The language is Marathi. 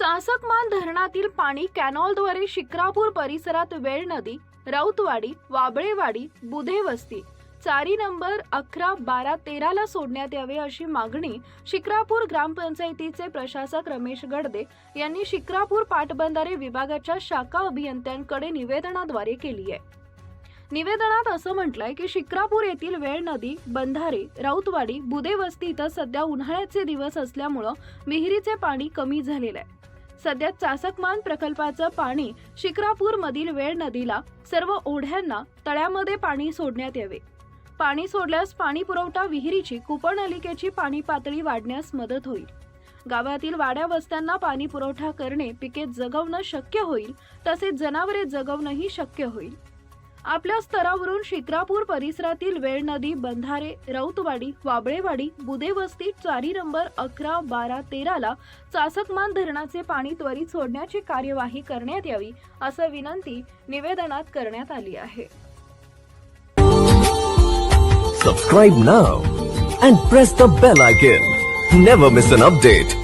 चासकमान धरणातील पाणी कॅनॉलद्वारे शिक्रापूर परिसरात वेळ नदी, राऊतवाडी, वाबळेवाडी, बुधेवस्ती, चारी नंबर 11, 12, 13 ला सोडण्यात यावे अशी मागणी शिक्रापूर ग्रामपंचायतीचे प्रशासक रमेश गडदे यांनी शिक्रापूर पाटबंधारे विभागाच्या शाखा अभियंत्यांकडे निवेदनाद्वारे केली आहे। निवेदनात असं म्हटलंय की शिक्रापूर येथील वेळ नदी, बंधारे, राऊतवाडी, बुधेवस्ती इथं सध्या उन्हाळ्याचे दिवस असल्यामुळे विहिरीचे पाणी कमी झालेलं आहे। सध्या चासकमान प्रकल्पाचं पाणी शिक्रापूर मधील वेळ नदीला, सर्व ओढ्यांना, तळ्यामध्ये पाणी सोडण्यात यावे। पाणी सोडल्यास पाणी पुरवठा विहिरीची कूपनलिकेची पाणी पातळी वाढण्यास मदत होईल। गावातील वाड्या वस्त्यांना पाणी पुरवठा करणे, पिके जगवणं शक्य होईल, तसेच जनावरे जगवणंही शक्य होईल। आपल्या स्तरावरून शिक्रापूर परिसरातील वेळ नदी, बंधारे, राऊतवाडी, वाबळेवाडी, बुधेवस्ती, चारी नंबर 11, 12, 13 ला चासकमान धरणाचे पाणी त्वरित सोडण्याची कार्यवाही करण्यात यावी, असं विनंती निवेदनात करण्यात आली आहे। Subscribe now and press the bell icon. Never miss an update.